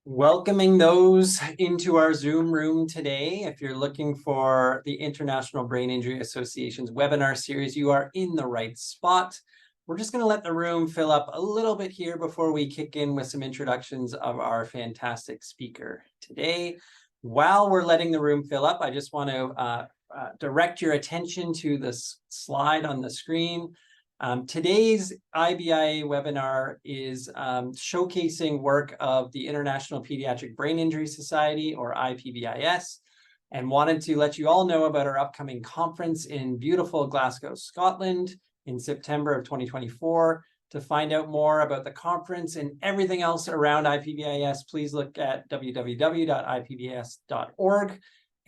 Welcoming those into our Zoom room today. If you're looking for the International Brain Injury Association's webinar series, you are in the right spot. We're just going to let the room fill up a little bit here before we kick in with some introductions of our fantastic speaker today. While we're letting the room fill up, I just want to direct your attention to this slide on the screen. Today's IBIA webinar is showcasing work of the International Pediatric Brain Injury Society, or IPBIS, and wanted to let you all know about our upcoming conference in beautiful Glasgow, Scotland in September of 2024. To find out more about the conference and everything else around IPBIS, please look at www.ipbis.org.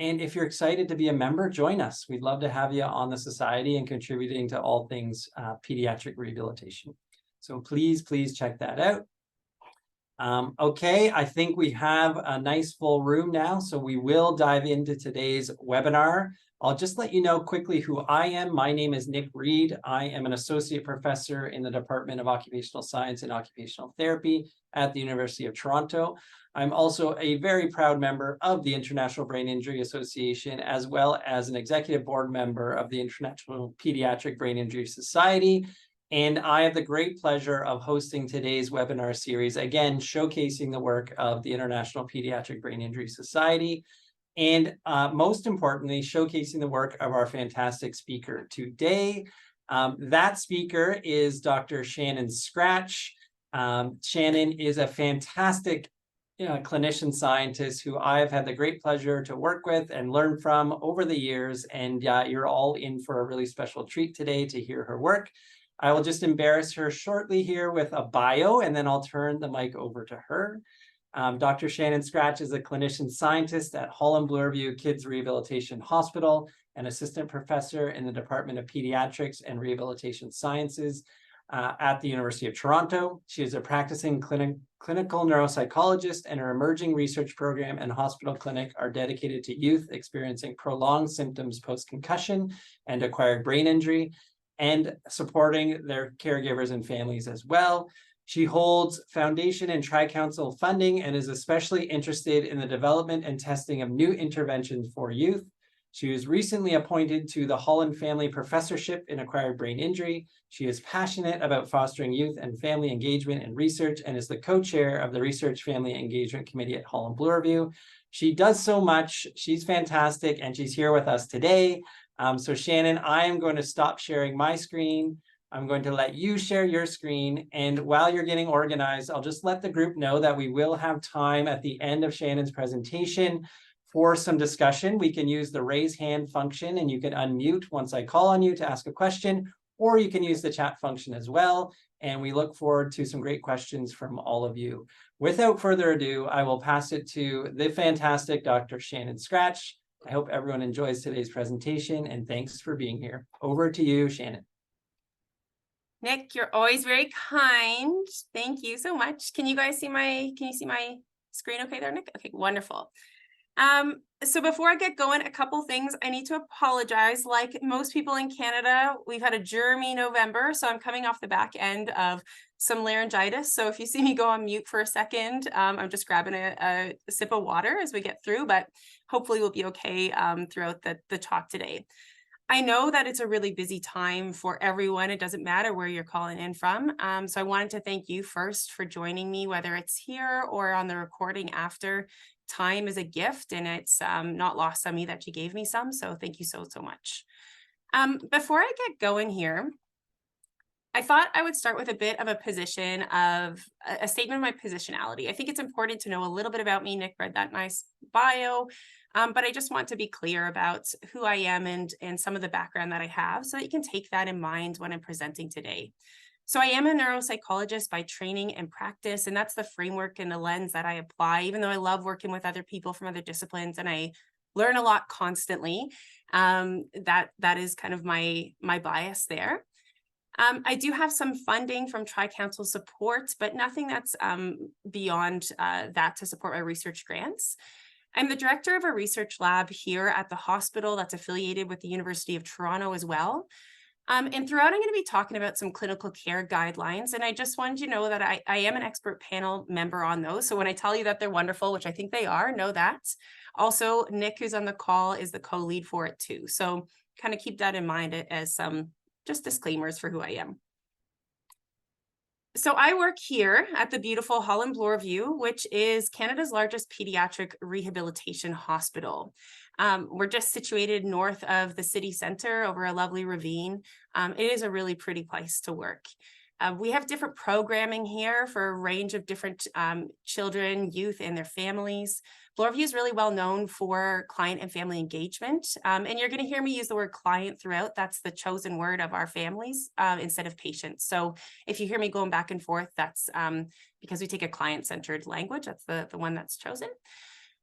And if you're excited to be a member, join us. We'd love to have you on the society and contributing to all things pediatric rehabilitation. So please check that out. Okay, I think we have a nice full room now, so we will dive into today's webinar. I'll just let you know quickly who I am. My name is Nick Reed. I am an associate professor in the Department of Occupational Science and Occupational Therapy at the University of Toronto. I'm also a very proud member of the International Brain Injury Association, as well as an executive board member of the International Pediatric Brain Injury Society. And I have the great pleasure of hosting today's webinar series, again, showcasing the work of the International Pediatric Brain Injury Society. And most importantly, showcasing the work of our fantastic speaker today. That speaker is Dr. Shannon Scratch. Shannon is a fantastic clinician scientist who I've had the great pleasure to work with and learn from over the years. And you're all in for a really special treat today to hear her work. I will just embarrass her shortly here with a bio, and then I'll turn the mic over to her. Dr. Shannon Scratch is a clinician scientist at Holland Bloorview Kids Rehabilitation Hospital, an assistant professor in the Department of Pediatrics and Rehabilitation Sciences at the University of Toronto. She is a practicing clinical neuropsychologist, and her emerging research program and hospital clinic are dedicated to youth experiencing prolonged symptoms post-concussion and acquired brain injury, and supporting their caregivers and families as well. She holds foundation and tri-council funding and is especially interested in the development and testing of new interventions for youth. She was recently appointed to the Holland Family Professorship in Acquired Brain Injury. She is passionate about fostering youth and family engagement and research, and is the co-chair of the Research Family Engagement Committee at Holland Bloorview. She does so much. She's fantastic, and she's here with us today. So Shannon, I am going to stop sharing my screen. I'm going to let you share your screen. And while you're getting organized, I'll just let the group know that we will have time at the end of Shannon's presentation for some discussion. We can use the raise hand function, and you can unmute once I call on you to ask a question, or you can use the chat function as well. And we look forward to some great questions from all of you. Without further ado, I will pass it to the fantastic Dr. Shannon Scratch. I hope everyone enjoys today's presentation, and thanks for being here. Over to you, Shannon. Nick, you're always very kind. Thank you so much. Can you see my screen okay there, Nick? Okay, wonderful. So before I get going, a couple things. I need to apologize. Like most people in Canada, we've had a germy November, so I'm coming off the back end of some laryngitis. So if you see me go on mute for a second, I'm just grabbing a sip of water as we get through, but hopefully we'll be okay throughout the talk today. I know that it's a really busy time for everyone. It doesn't matter where you're calling in from. So I wanted to thank you first for joining me, whether it's here or on the recording after. Time is a gift, and it's not lost on me that you gave me some. So thank you so much. Before I get going here, I thought I would start with a bit of a statement of my positionality. I think it's important to know a little bit about me. Nick read that nice bio, but I just want to be clear about who I am and some of the background that I have, so that you can take that in mind when I'm presenting today. So I am a neuropsychologist by training and practice, and that's the framework and the lens that I apply, even though I love working with other people from other disciplines and I learn a lot constantly. That is kind of my bias there. I do have some funding from Tri-Council support, but nothing that's beyond that to support my research grants. I'm the director of a research lab here at the hospital that's affiliated with the University of Toronto as well. And throughout, I'm going to be talking about some clinical care guidelines. And I just wanted you to know that I am an expert panel member on those. So when I tell you that they're wonderful, which I think they are, know that. Also, Nick, who's on the call, is the co-lead for it too. So kind of keep that in mind as some just disclaimers for who I am. So I work here at the beautiful Holland Bloorview, which is Canada's largest pediatric rehabilitation hospital. We're just situated north of the city center over a lovely ravine. It is a really pretty place to work. We have different programming here for a range of different children, youth, and their families. Bloorview is really well known for client and family engagement. And you're going to hear me use the word client throughout. That's the chosen word of our families instead of patients. So if you hear me going back and forth, that's because we take a client-centered language. That's the one that's chosen.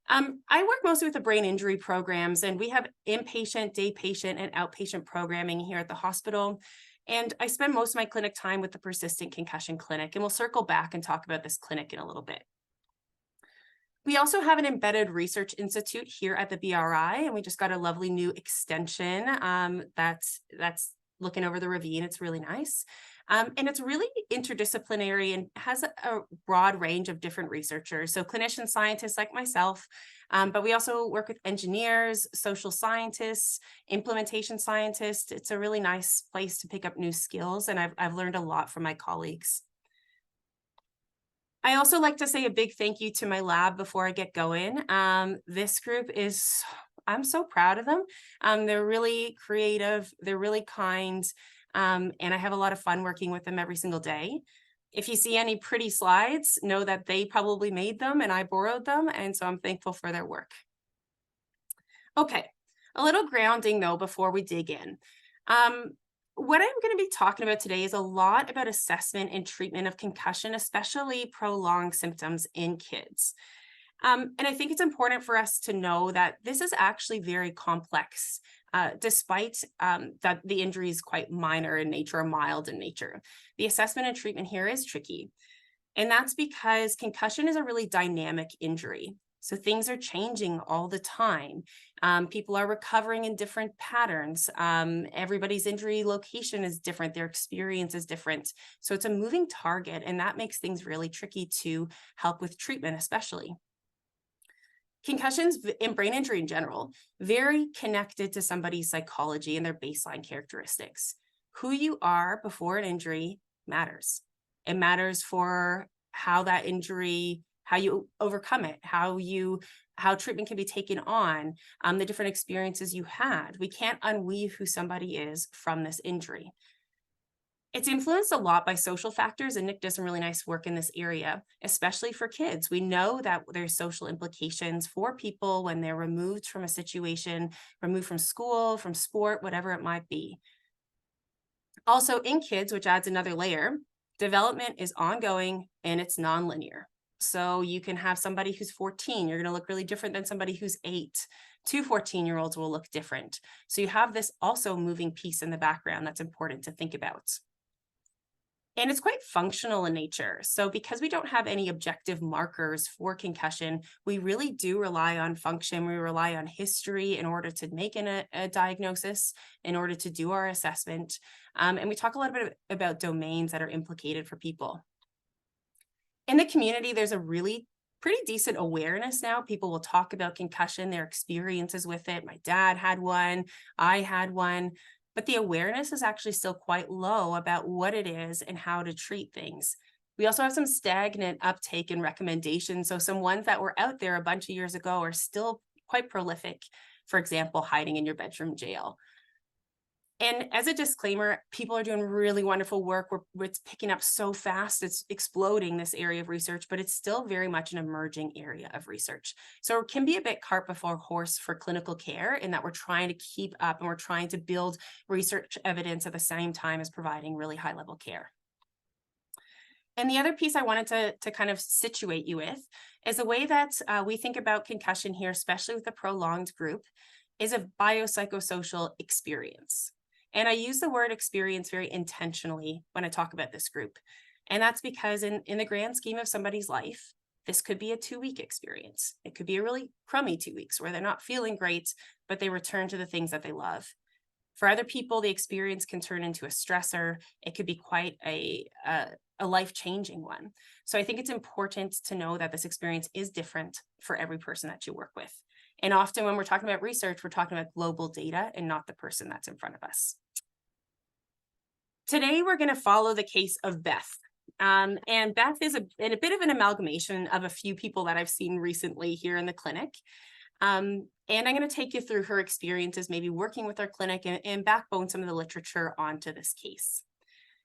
I work mostly with the brain injury programs, and we have inpatient, day patient, and outpatient programming here at the hospital. And I spend most of my clinic time with the Persistent Concussion Clinic, and we'll circle back and talk about this clinic in a little bit. We also have an embedded research institute here at the BRI, and we just got a lovely new extension that's looking over the ravine. It's really nice. And it's really interdisciplinary and has a broad range of different researchers. So clinician scientists like myself, but we also work with engineers, social scientists, implementation scientists. It's a really nice place to pick up new skills, and I've learned a lot from my colleagues. I also like to say a big thank you to my lab before I get going. This group I'm so proud of them. They're really creative, they're really kind, and I have a lot of fun working with them every single day. If you see any pretty slides, know that they probably made them and I borrowed them, and so I'm thankful for their work. Okay, a little grounding though before we dig in. What I'm going to be talking about today is a lot about assessment and treatment of concussion, especially prolonged symptoms in kids. And I think it's important for us to know that this is actually very complex, despite that the injury is quite minor in nature or mild in nature. The assessment and treatment here is tricky. And that's because concussion is a really dynamic injury. So things are changing all the time. People are recovering in different patterns. Everybody's injury location is different. Their experience is different. So it's a moving target, and that makes things really tricky to help with treatment, especially. Concussions and brain injury in general, very connected to somebody's psychology and their baseline characteristics. Who you are before an injury matters. It matters for how that injury, how you overcome it, how treatment can be taken on, the different experiences you had. We can't unweave who somebody is from this injury. It's influenced a lot by social factors, and Nick does some really nice work in this area, especially for kids. We know that there's social implications for people when they're removed from a situation, removed from school, from sport, whatever it might be. Also in kids, which adds another layer, development is ongoing and it's nonlinear. So you can have somebody who's 14, you're going to look really different than somebody who's 8. 2 14-year-olds will look different. So you have this also moving piece in the background that's important to think about. And it's quite functional in nature. So because we don't have any objective markers for concussion, we really do rely on function. We rely on history in order to make a diagnosis, in order to do our assessment. And we talk a little bit about domains that are implicated for people. In the community, there's a really pretty decent awareness now. People will talk about concussion, their experiences with it. My dad had one, I had one. But the awareness is actually still quite low about what it is and how to treat things. We also have some stagnant uptake and recommendations. So some ones that were out there a bunch of years ago are still quite prolific. For example, hiding in your bedroom jail. And as a disclaimer, people are doing really wonderful work. It's picking up so fast. It's exploding, this area of research, but it's still very much an emerging area of research. So it can be a bit cart before horse for clinical care in that we're trying to keep up and we're trying to build research evidence at the same time as providing really high level care. And the other piece I wanted to kind of situate you with is the way that we think about concussion here, especially with the prolonged group, is a biopsychosocial experience. And I use the word experience very intentionally when I talk about this group. And that's because in the grand scheme of somebody's life, this could be a 2-week experience. It could be a really crummy 2 weeks where they're not feeling great, but they return to the things that they love. For other people, the experience can turn into a stressor. It could be quite a life-changing one. So I think it's important to know that this experience is different for every person that you work with. And often when we're talking about research, we're talking about global data and not the person that's in front of us. Today, we're going to follow the case of Beth. And Beth is a bit of an amalgamation of a few people that I've seen recently here in the clinic. And I'm going to take you through her experiences, maybe working with our clinic, and backbone some of the literature onto this case.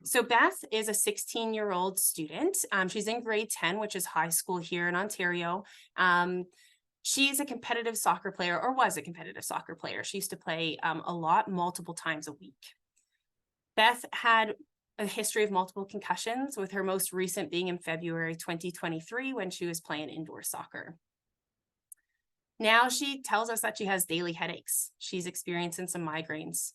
So Beth is a 16-year-old student. She's in grade 10, which is high school here in Ontario. She's a competitive soccer player, or was a competitive soccer player. She used to play a lot, multiple times a week. Beth had a history of multiple concussions, with her most recent being in February 2023 when she was playing indoor soccer. Now she tells us that she has daily headaches. She's experiencing some migraines.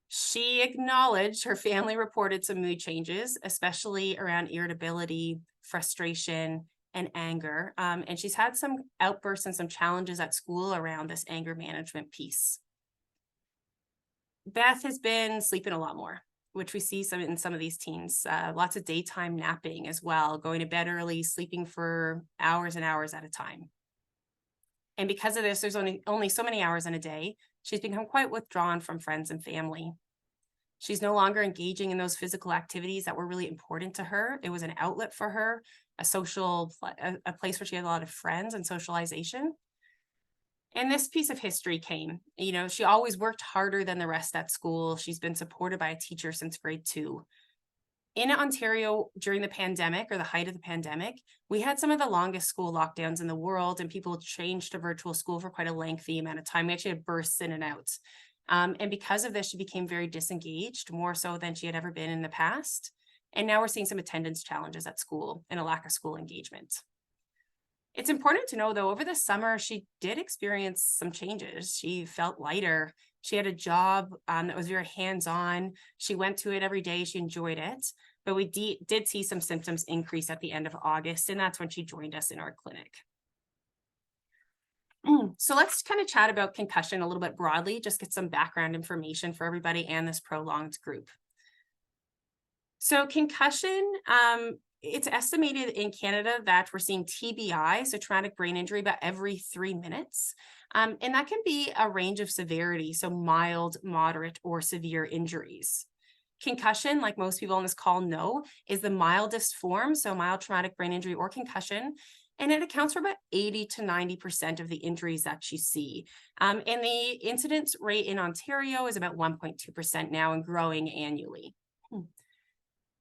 She acknowledged her family reported some mood changes, especially around irritability, frustration, and anger. And she's had some outbursts and some challenges at school around this anger management piece. Beth has been sleeping a lot more, which we see in some of these teens. Lots of daytime napping as well, going to bed early, sleeping for hours and hours at a time. And because of this, there's only so many hours in a day. She's become quite withdrawn from friends and family. She's no longer engaging in those physical activities that were really important to her. It was an outlet for her, a place where she had a lot of friends and socialization. And this piece of history came. She always worked harder than the rest at school. She's been supported by a teacher since grade 2. In Ontario, during the pandemic, or the height of the pandemic, we had some of the longest school lockdowns in the world, and people changed to virtual school for quite a lengthy amount of time. We actually had bursts in and out. And because of this, she became very disengaged, more so than she had ever been in the past. And now we're seeing some attendance challenges at school and a lack of school engagement. It's important to know, though, over the summer, she did experience some changes. She felt lighter. She had a job that was very hands-on. She went to it every day. She enjoyed it. But we did see some symptoms increase at the end of August, and that's when she joined us in our clinic. So let's kind of chat about concussion a little bit broadly, just get some background information for everybody and this prolonged group. So concussion, it's estimated in Canada that we're seeing TBI, so traumatic brain injury, about every 3 minutes. And that can be a range of severity, so mild, moderate, or severe injuries. Concussion, like most people on this call know, is the mildest form, so mild traumatic brain injury or concussion, and it accounts for about 80 to 90% of the injuries that you see. And the incidence rate in Ontario is about 1.2% now and growing annually.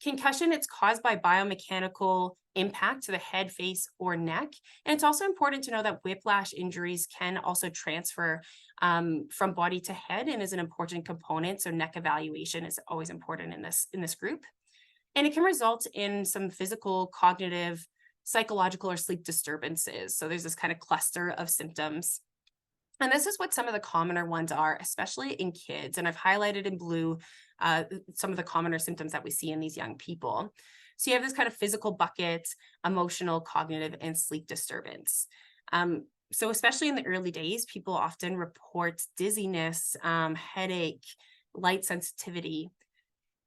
Concussion, it's caused by biomechanical impact to the head, face, or neck. And it's also important to know that whiplash injuries can also transfer from body to head and is an important component. So neck evaluation is always important in this group. And it can result in some physical, cognitive, psychological, or sleep disturbances. So there's this kind of cluster of symptoms. And this is what some of the commoner ones are, especially in kids. And I've highlighted in blue some of the commoner symptoms that we see in these young people. So you have this kind of physical bucket, emotional, cognitive, and sleep disturbance. So especially in the early days, people often report dizziness, headache, light sensitivity.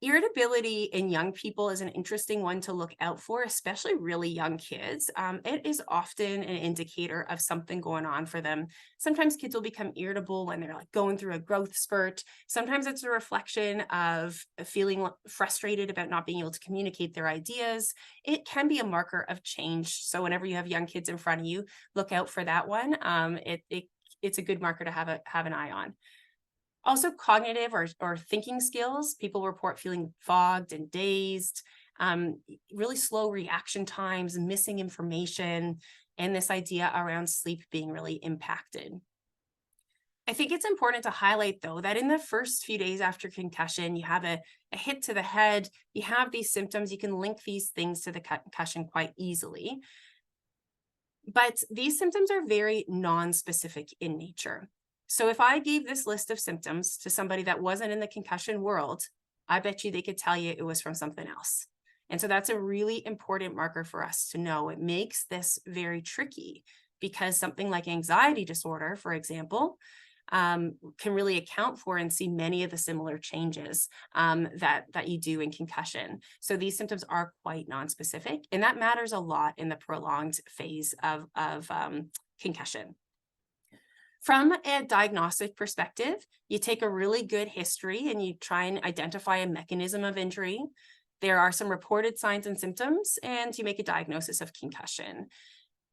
Irritability in young people is an interesting one to look out for, especially really young kids. It is often an indicator of something going on for them. Sometimes kids will become irritable when they're like going through a growth spurt. Sometimes it's a reflection of feeling frustrated about not being able to communicate their ideas. It can be a marker of change. So whenever you have young kids in front of you, look out for that one. It's a good marker to have an eye on. Also, cognitive or thinking skills. People report feeling fogged and dazed, really slow reaction times, missing information, and this idea around sleep being really impacted. I think it's important to highlight, though, that in the first few days after concussion, you have a hit to the head, you have these symptoms, you can link these things to the concussion quite easily. But these symptoms are very non-specific in nature. So if I gave this list of symptoms to somebody that wasn't in the concussion world, I bet you they could tell you it was from something else. And so that's a really important marker for us to know. It makes this very tricky because something like anxiety disorder, for example, can really account for and see many of the similar changes that you do in concussion. So these symptoms are quite nonspecific, and that matters a lot in the prolonged phase of concussion. From a diagnostic perspective, you take a really good history and you try and identify a mechanism of injury. There are some reported signs and symptoms, and you make a diagnosis of concussion.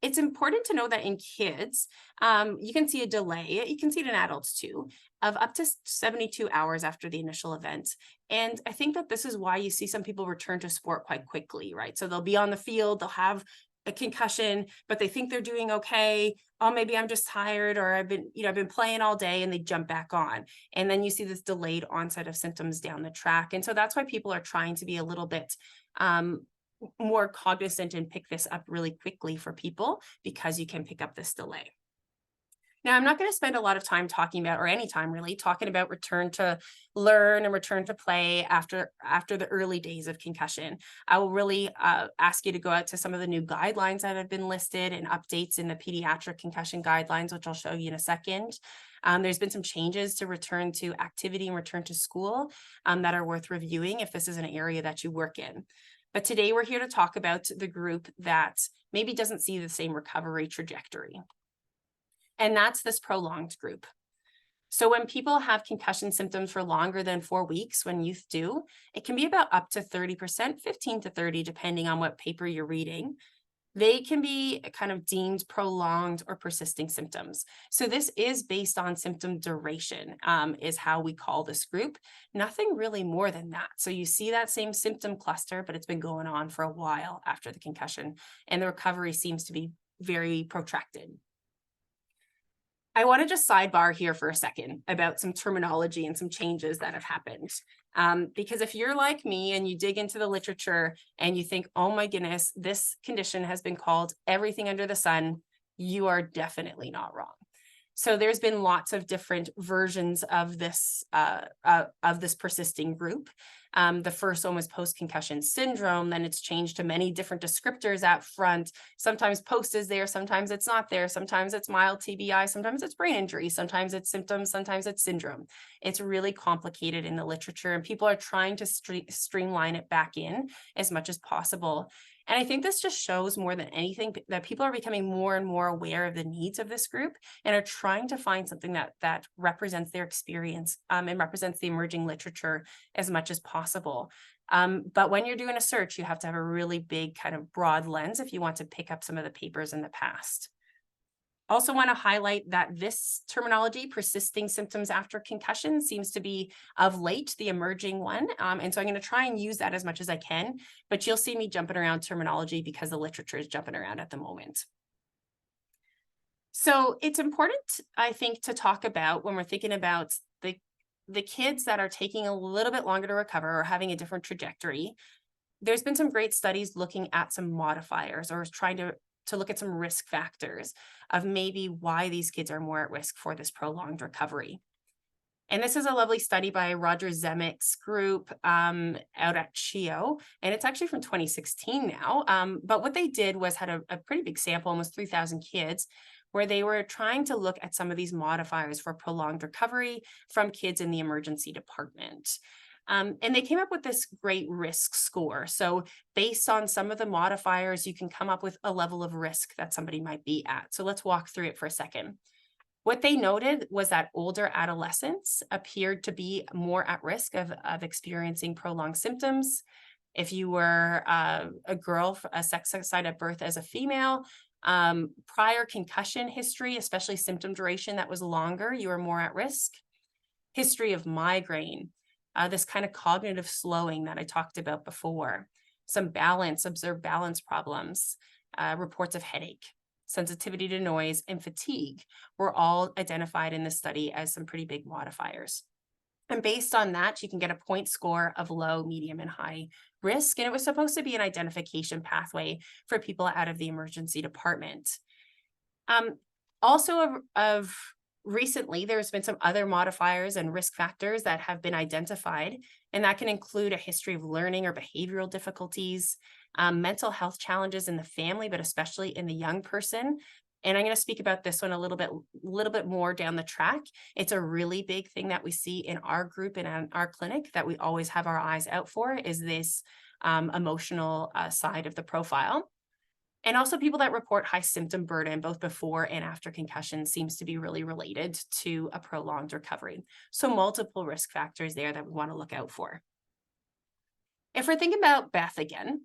It's important to know that in kids, you can see a delay, you can see it in adults too, of up to 72 hours after the initial event. And I think that this is why you see some people return to sport quite quickly, right? So they'll be on the field, they'll have a concussion, but they think they're doing okay. Oh, maybe I'm just tired, or I've been playing all day, and they jump back on. And then you see this delayed onset of symptoms down the track. And so that's why people are trying to be a little bit more cognizant and pick this up really quickly for people, because you can pick up this delay. Now, I'm not going to spend a lot of time talking about, or any time really, talking about return to learn and return to play after the early days of concussion. I will really ask you to go out to some of the new guidelines that have been listed and updates in the pediatric concussion guidelines, which I'll show you in a second. There's been some changes to return to activity and return to school that are worth reviewing if this is an area that you work in. But today we're here to talk about the group that maybe doesn't see the same recovery trajectory. And that's this prolonged group. So when people have concussion symptoms for longer than 4 weeks, when youth do, it can be about up to 30%, 15 to 30, depending on what paper you're reading. They can be kind of deemed prolonged or persisting symptoms. So this is based on symptom duration, is how we call this group. Nothing really more than that. So you see that same symptom cluster, but it's been going on for a while after the concussion, and the recovery seems to be very protracted. I want to just sidebar here for a second about some terminology and some changes that have happened. Because if you're like me and you dig into the literature and you think, oh my goodness, this condition has been called everything under the sun, you are definitely not wrong. So there's been lots of different versions of this persisting group. The first one was post-concussion syndrome, then it's changed to many different descriptors out front. Sometimes post is there, sometimes it's not there, sometimes it's mild TBI, sometimes it's brain injury, sometimes it's symptoms, sometimes it's syndrome. It's really complicated in the literature, and people are trying to streamline it back in as much as possible. And I think this just shows more than anything that people are becoming more and more aware of the needs of this group and are trying to find something that represents their experience and represents the emerging literature as much as possible. But when you're doing a search, you have to have a really big kind of broad lens if you want to pick up some of the papers in the past. Also want to highlight that this terminology, persisting symptoms after concussion, seems to be of late the emerging one. And so I'm going to try and use that as much as I can, but you'll see me jumping around terminology because the literature is jumping around at the moment. So it's important, I think, to talk about when we're thinking about the kids that are taking a little bit longer to recover or having a different trajectory. There's been some great studies looking at some modifiers or trying to look at some risk factors of maybe why these kids are more at risk for this prolonged recovery. And this is a lovely study by Roger Zemek's group out at CHIO, and it's actually from 2016 now. But what they did was had a pretty big sample, almost 3,000 kids, where they were trying to look at some of these modifiers for prolonged recovery from kids in the emergency department. And they came up with this great risk score. So based on some of the modifiers, you can come up with a level of risk that somebody might be at. So let's walk through it for a second. What they noted was that older adolescents appeared to be more at risk of experiencing prolonged symptoms. If you were a girl, a sex assigned at birth as a female, prior concussion history, especially symptom duration that was longer, you were more at risk. History of migraine. This kind of cognitive slowing that I talked about before, some observed balance problems, reports of headache, sensitivity to noise, and fatigue were all identified in this study as some pretty big modifiers. And based on that, you can get a point score of low, medium, and high risk. And it was supposed to be an identification pathway for people out of the emergency department. Also of recently, there's been some other modifiers and risk factors that have been identified, and that can include a history of learning or behavioral difficulties, mental health challenges in the family, but especially in the young person, And I'm going to speak about this one a little bit more down the track. It's a really big thing that we see in our group and in our clinic that we always have our eyes out for, is this emotional side of the profile. And also people that report high symptom burden both before and after concussion seems to be really related to a prolonged recovery. So multiple risk factors there that we want to look out for. If we're thinking about Beth again,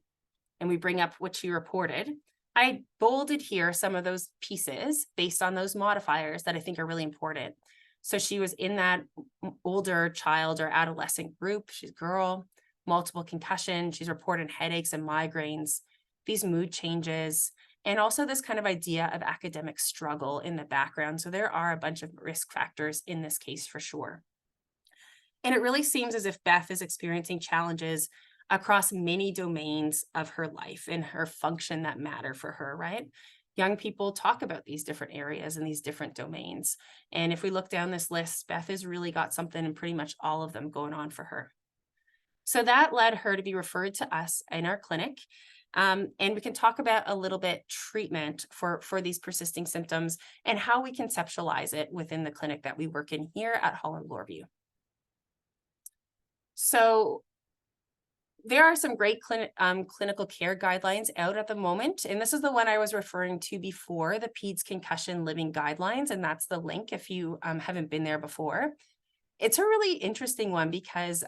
and we bring up what she reported, I bolded here some of those pieces based on those modifiers that I think are really important. So she was in that older child or adolescent group. She's a girl, multiple concussion. She's reported headaches and migraines, these mood changes, and also this kind of idea of academic struggle in the background. So there are a bunch of risk factors in this case for sure. And it really seems as if Beth is experiencing challenges across many domains of her life and her function that matter for her, right? Young people talk about these different areas and these different domains. And if we look down this list, Beth has really got something in pretty much all of them going on for her. So that led her to be referred to us in our clinic. And we can talk about a little bit treatment for these persisting symptoms and how we conceptualize it within the clinic that we work in here at Holland-Bloorview. So there are some great clinical care guidelines out at the moment. And this is the one I was referring to before, the PEDS Concussion Living Guidelines. And that's the link if you haven't been there before. It's a really interesting one because,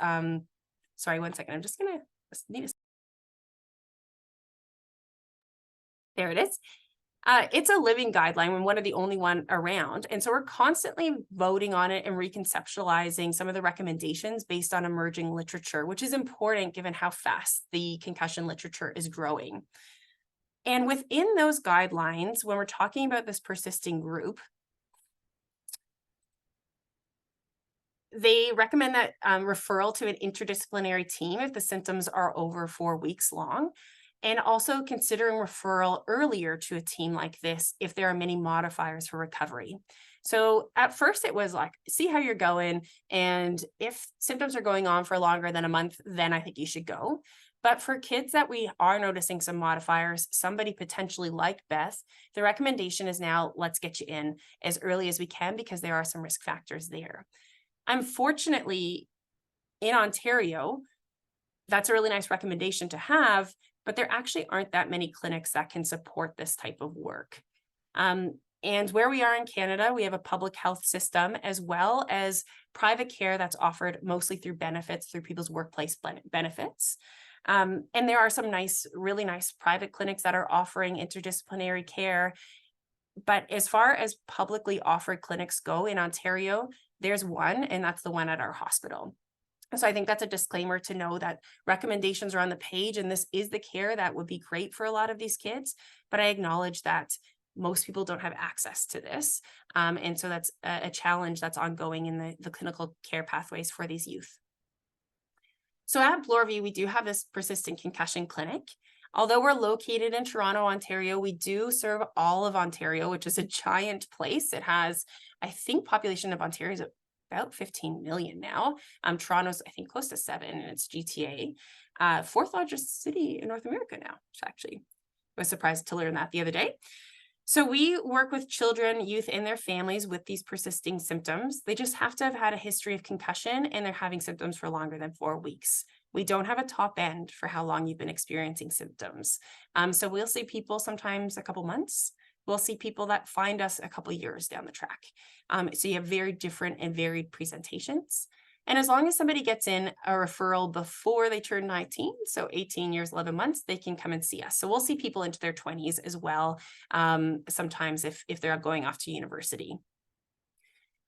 sorry, one second. I'm just going to there it is. It's a living guideline and one of the only one around. And so we're constantly voting on it and reconceptualizing some of the recommendations based on emerging literature, which is important given how fast the concussion literature is growing. And within those guidelines, when we're talking about this persisting group, they recommend that referral to an interdisciplinary team if the symptoms are over 4 weeks long. And also considering referral earlier to a team like this if there are many modifiers for recovery. So at first it was like, see how you're going. And if symptoms are going on for longer than a month, then I think you should go. But for kids that we are noticing some modifiers, somebody potentially like Beth, the recommendation is now let's get you in as early as we can because there are some risk factors there. Unfortunately, in Ontario, that's a really nice recommendation to have, but there actually aren't that many clinics that can support this type of work. And where we are in Canada, we have a public health system as well as private care that's offered mostly through benefits, through people's workplace benefits. And there are some really nice private clinics that are offering interdisciplinary care. But as far as publicly offered clinics go in Ontario, there's one, and that's the one at our hospital. So I think that's a disclaimer to know that recommendations are on the page, and this is the care that would be great for a lot of these kids. But I acknowledge that most people don't have access to this. And so that's a challenge that's ongoing in the clinical care pathways for these youth. So at Bloorview, we do have this persistent concussion clinic. Although we're located in Toronto, Ontario, we do serve all of Ontario, which is a giant place. It has, I think, population of Ontario is about 15 million now. Toronto's, I think, close to 7, and it's GTA. 4th largest city in North America now, which actually I was surprised to learn that the other day. So we work with children, youth, and their families with these persisting symptoms. They just have to have had a history of concussion, and they're having symptoms for longer than 4 weeks. We don't have a top end for how long you've been experiencing symptoms. So we'll see people sometimes a couple months. We'll see people that find us a couple years down the track. So you have very different and varied presentations. And as long as somebody gets in a referral before they turn 19, so 18 years, 11 months, they can come and see us. So we'll see people into their 20s as well, sometimes if they're going off to university.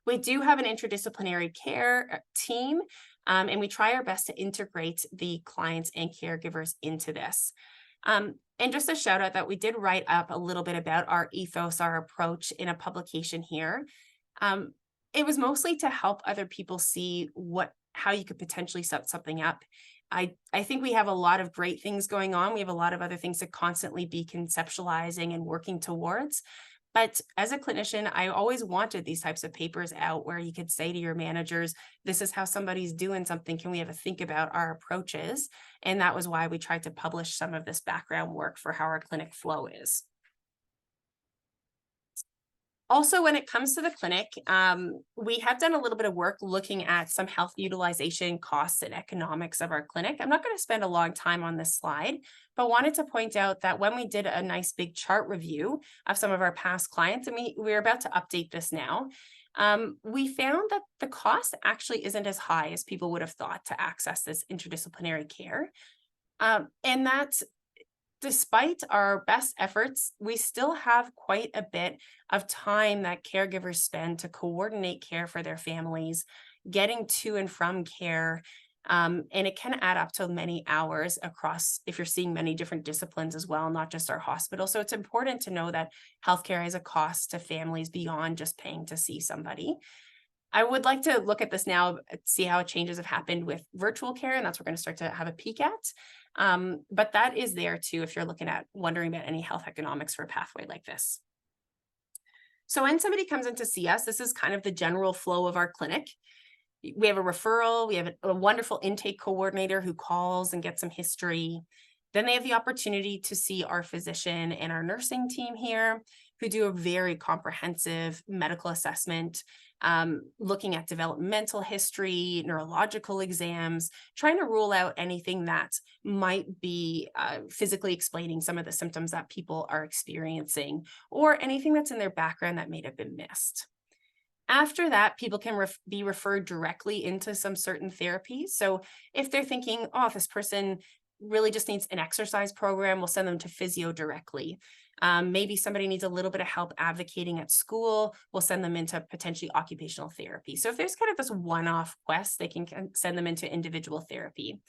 We do have an interdisciplinary care team, and we try our best to integrate the clients and caregivers into this. And just a shout out that we did write up a little bit about our ethos, our approach in a publication here. It was mostly to help other people see how you could potentially set something up. I think we have a lot of great things going on. We have a lot of other things to constantly be conceptualizing and working towards. But as a clinician, I always wanted these types of papers out where you could say to your managers, this is how somebody's doing something. Can we have a think about our approaches? And that was why we tried to publish some of this background work for how our clinic flow is. Also, when it comes to the clinic, we have done a little bit of work looking at some health utilization costs and economics of our clinic. I'm not going to spend a long time on this slide, but wanted to point out that when we did a nice big chart review of some of our past clients, and we're about to update this now, we found that the cost actually isn't as high as people would have thought to access this interdisciplinary care. And that's despite our best efforts, we still have quite a bit of time that caregivers spend to coordinate care for their families, getting to and from care. And it can add up to many hours across, if you're seeing many different disciplines as well, not just our hospital. So it's important to know that healthcare has a cost to families beyond just paying to see somebody. I would like to look at this now, see how changes have happened with virtual care, and that's what we're going to start to have a peek at. But that is there too, if you're wondering about any health economics for a pathway like this. So when somebody comes in to see us, this is kind of the general flow of our clinic. We have a referral, we have a wonderful intake coordinator who calls and gets some history. Then they have the opportunity to see our physician and our nursing team here, who do a very comprehensive medical assessment, looking at developmental history, neurological exams, trying to rule out anything that might be physically explaining some of the symptoms that people are experiencing, or anything that's in their background that may have been missed. After that, people can be referred directly into some certain therapies. So if they're thinking, oh, this person really just needs an exercise program, we'll send them to physio directly. Maybe somebody needs a little bit of help advocating at school, we'll send them into potentially occupational therapy. So if there's kind of this one-off quest, they can send them into individual therapy.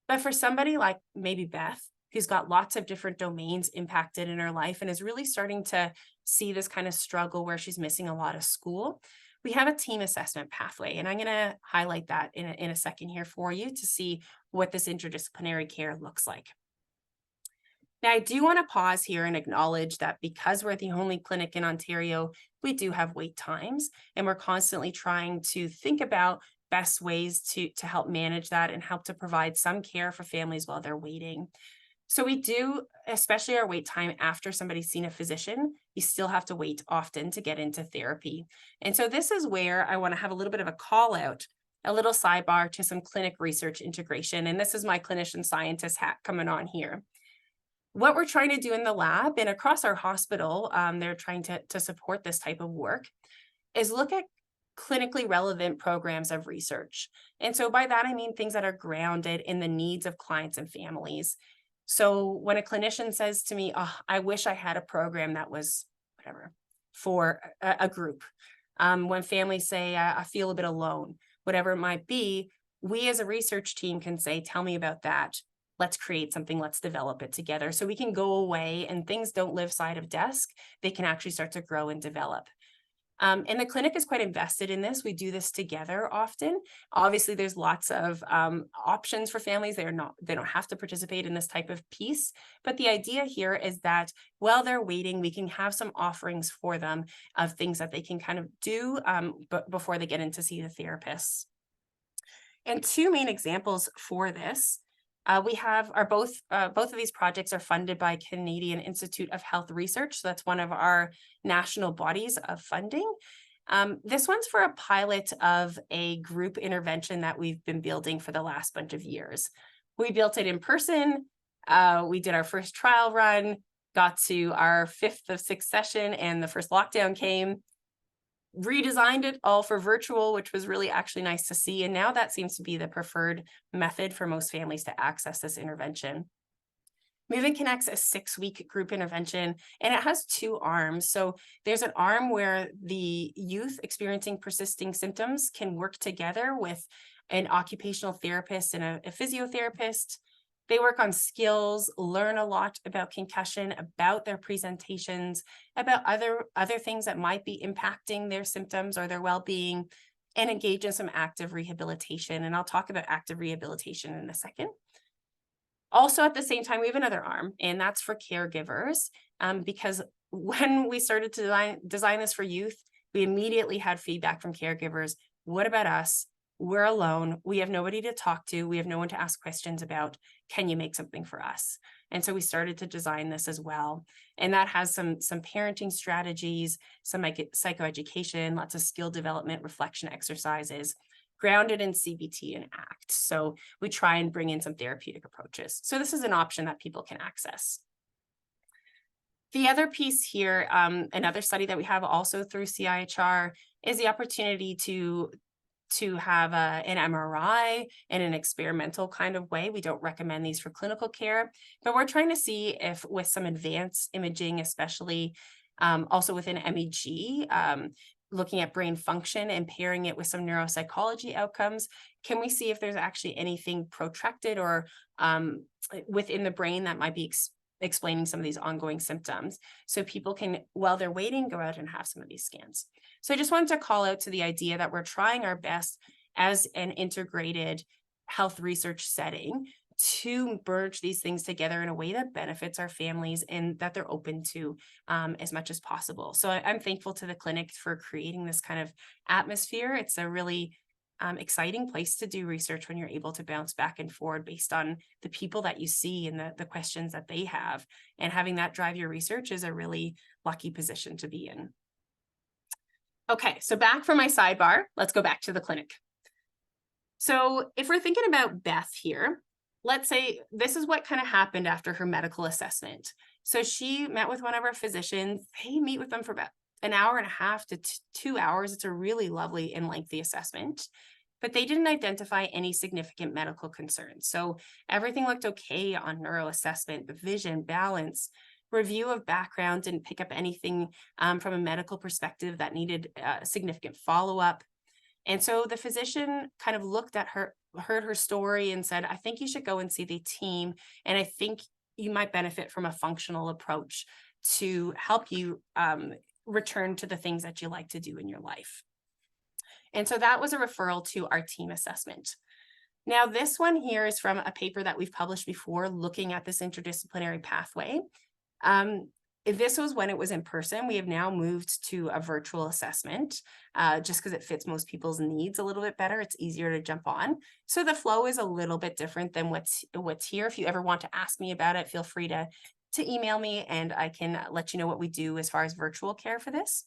But for somebody like maybe Beth, who's got lots of different domains impacted in her life and is really starting to see this kind of struggle where she's missing a lot of school, we have a team assessment pathway. And I'm going to highlight that in a second here for you to see what this interdisciplinary care looks like. Now, I do want to pause here and acknowledge that because we're the only clinic in Ontario, we do have wait times, and we're constantly trying to think about best ways to help manage that and help to provide some care for families while they're waiting. So we do, especially our wait time after somebody's seen a physician, you still have to wait often to get into therapy. And so this is where I want to have a little bit of a call out, a little sidebar to some clinic research integration. And this is my clinician scientist hat coming on here. What we're trying to do in the lab and across our hospital, they're trying to support this type of work, is look at clinically relevant programs of research. And so by that, I mean things that are grounded in the needs of clients and families. So when a clinician says to me, oh, I wish I had a program that was whatever for a group. When families say, I feel a bit alone, whatever it might be, we as a research team can say, tell me about that. Let's create something, let's develop it together. So we can go away and things don't live side of desk. They can actually start to grow and develop. And the clinic is quite invested in this. We do this together often. Obviously, there's lots of options for families. They don't have to participate in this type of piece. But the idea here is that while they're waiting, we can have some offerings for them of things that they can kind of do before they get in to see the therapists. And two main examples for this. We have both of these projects are funded by Canadian Institute of Health Research. So that's one of our national bodies of funding. This one's for a pilot of a group intervention that we've been building for the last bunch of years. We built it in person. We did our first trial run, got to our 5th of 6th session, and the first lockdown came. Redesigned it all for virtual, which was really actually nice to see. And now that seems to be the preferred method for most families to access this intervention. Moving Connect's a 6-week group intervention, and it has 2 arms. So there's an arm where the youth experiencing persisting symptoms can work together with an occupational therapist and a physiotherapist. They work on skills, learn a lot about concussion, about their presentations, about other things that might be impacting their symptoms or their well-being, and engage in some active rehabilitation. And I'll talk about active rehabilitation in a second. Also, at the same time, we have another arm, and that's for caregivers, because when we started to design this for youth, we immediately had feedback from caregivers. What about us? we're alone. We have nobody to talk to. We have no one to ask questions about. Can you make something for us? And so we started to design this as well. And that has some parenting strategies, some psychoeducation, lots of skill development, reflection exercises, grounded in CBT and ACT. So we try and bring in some therapeutic approaches. So this is an option that people can access. The other piece here, another study that we have also through CIHR, is the opportunity to have an MRI in an experimental kind of way. We don't recommend these for clinical care, but we're trying to see if with some advanced imaging, especially also within MEG, looking at brain function and pairing it with some neuropsychology outcomes, can we see if there's actually anything protracted or within the brain that might be explaining some of these ongoing symptoms, so people can, while they're waiting, go out and have some of these scans. So I just wanted to call out to the idea that we're trying our best as an integrated health research setting to merge these things together in a way that benefits our families and that they're open to as much as possible. So I'm thankful to the clinic for creating this kind of atmosphere. It's a really exciting place to do research when you're able to bounce back and forward based on the people that you see and the questions that they have. And having that drive your research is a really lucky position to be in. Okay, so back from my sidebar, let's go back to the clinic. So if we're thinking about Beth here, let's say this is what kind of happened after her medical assessment. So she met with one of our physicians. They meet with them for about an hour and a half to 2 hours. It's a really lovely and lengthy assessment, but they didn't identify any significant medical concerns. So everything looked okay on neuroassessment, the vision, balance, review of background, didn't pick up anything from a medical perspective that needed significant follow-up. And so the physician kind of looked at her, heard her story and said, I think you should go and see the team. And I think you might benefit from a functional approach to help you return to the things that you like to do in your life. And so that was a referral to our team assessment. Now, this one here is from a paper that we've published before looking at this interdisciplinary pathway. This was when it was in person. We have now moved to a virtual assessment just because it fits most people's needs a little bit better. It's easier to jump on. So the flow is a little bit different than what's here. If you ever want to ask me about it, feel free to email me and I can let you know what we do as far as virtual care for this.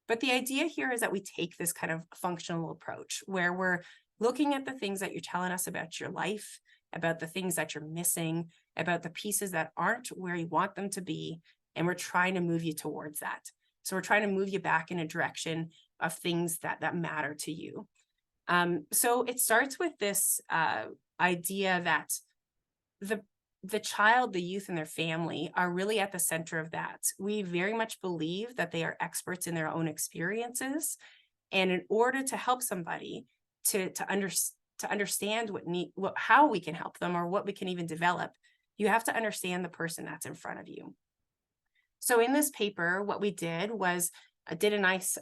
But the idea here is that we take this kind of functional approach where we're looking at the things that you're telling us about your life, about the things that you're missing, about the pieces that aren't where you want them to be. And we're trying to move you towards that. So we're trying to move you back in a direction of things that matter to you. So it starts with this idea that the child, the youth, and their family are really at the center of that. We very much believe that they are experts in their own experiences. And in order to help somebody to understand how we can help them or what we can even develop, you have to understand the person that's in front of you. So in this paper, what we did was did a nice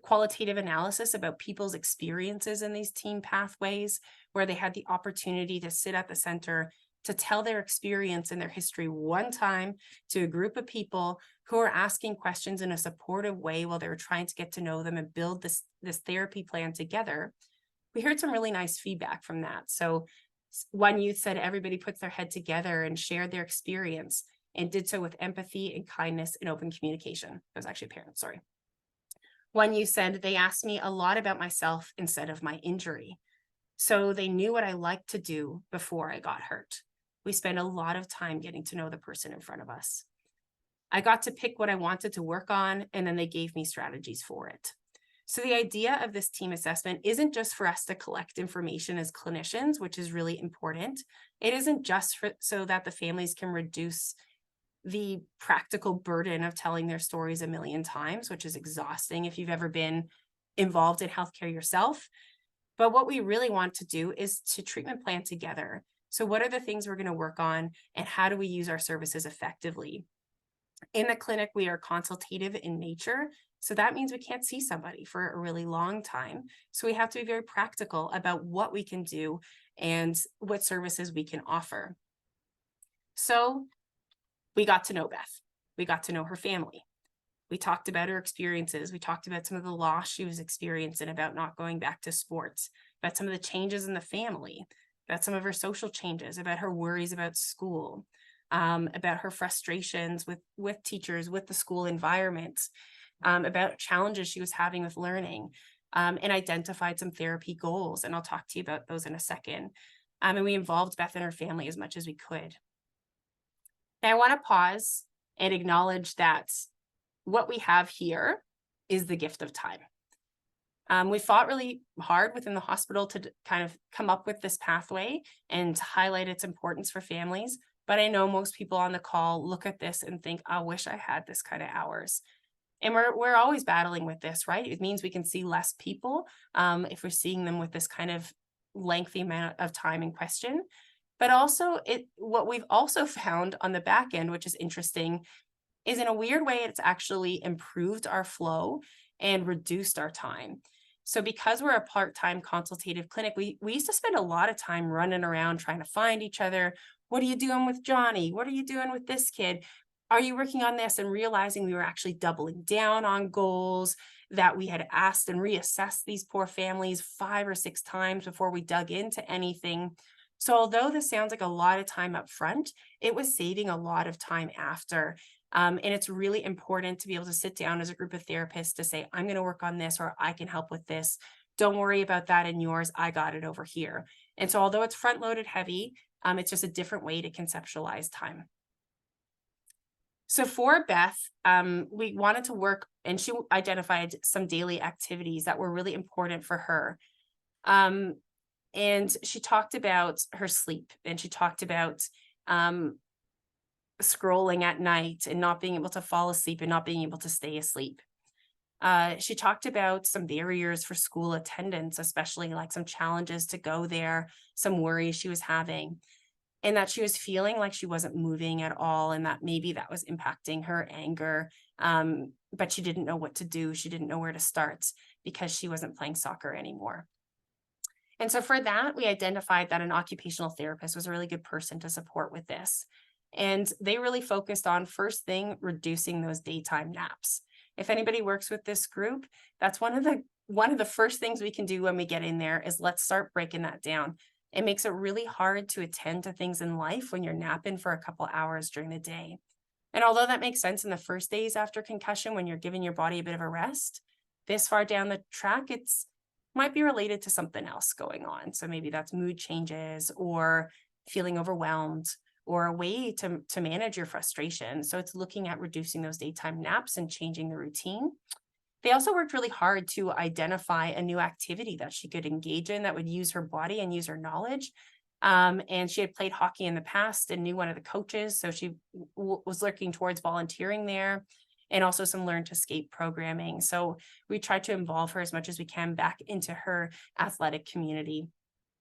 qualitative analysis about people's experiences in these team pathways, where they had the opportunity to sit at the center to tell their experience and their history one time to a group of people who are asking questions in a supportive way while they were trying to get to know them and build this therapy plan together. We heard some really nice feedback from that. So one youth said everybody puts their head together and shared their experience and did so with empathy and kindness and open communication. It was actually a parent, sorry. One youth said they asked me a lot about myself instead of my injury. So they knew what I liked to do before I got hurt. We spent a lot of time getting to know the person in front of us. I got to pick what I wanted to work on, and then they gave me strategies for it. So the idea of this team assessment isn't just for us to collect information as clinicians, which is really important. It isn't just so that the families can reduce the practical burden of telling their stories a million times, which is exhausting if you've ever been involved in healthcare yourself. But what we really want to do is to treatment plan together. So what are the things we're going to work on, and how do we use our services effectively? In the clinic, we are consultative in nature. So that means we can't see somebody for a really long time. So we have to be very practical about what we can do and what services we can offer. So we got to know Beth. We got to know her family. We talked about her experiences. We talked about some of the loss she was experiencing, about not going back to sports, about some of the changes in the family, about some of her social changes, about her worries about school, about her frustrations with teachers, with the school environment, about challenges she was having with learning, and identified some therapy goals. And I'll talk to you about those in a second. And we involved Beth and her family as much as we could. Now I want to pause and acknowledge that what we have here is the gift of time. We fought really hard within the hospital to kind of come up with this pathway and to highlight its importance for families. But I know most people on the call look at this and think, I wish I had this kind of hours. And we're always battling with this, right? It means we can see less people if we're seeing them with this kind of lengthy amount of time in question. But also what we've also found on the back end, which is interesting, is in a weird way, it's actually improved our flow and reduced our time. So because we're a part-time consultative clinic, we used to spend a lot of time running around trying to find each other. What are you doing with Johnny? What are you doing with this kid? Are you working on this? And realizing we were actually doubling down on goals, that we had asked and reassessed these poor families 5 or 6 times before we dug into anything. So although this sounds like a lot of time up front, it was saving a lot of time after. And it's really important to be able to sit down as a group of therapists to say, I'm going to work on this, or I can help with this. Don't worry about that in yours. I got it over here. And so although it's front loaded heavy, it's just a different way to conceptualize time. So for Beth, we wanted to work, and she identified some daily activities that were really important for her. And she talked about her sleep, and she talked about scrolling at night and not being able to fall asleep and not being able to stay asleep. She talked about some barriers for school attendance, especially like some challenges to go there, some worries she was having, and that she was feeling like she wasn't moving at all, and that maybe that was impacting her anger. But she didn't know what to do. She didn't know where to start because she wasn't playing soccer anymore. And so for that, we identified that an occupational therapist was a really good person to support with this. And they really focused on, first thing, reducing those daytime naps. If anybody works with this group, that's one of the first things we can do when we get in there is let's start breaking that down. It makes it really hard to attend to things in life when you're napping for a couple hours during the day. And although that makes sense in the first days after concussion, when you're giving your body a bit of a rest, this far down the track, it's might be related to something else going on. So maybe that's mood changes or feeling overwhelmed or a way to manage your frustration. So it's looking at reducing those daytime naps and changing the routine. They also worked really hard to identify a new activity that she could engage in that would use her body and use her knowledge. And she had played hockey in the past and knew one of the coaches. So she was looking towards volunteering there, and also some learn to skate programming. So we tried to involve her as much as we can back into her athletic community.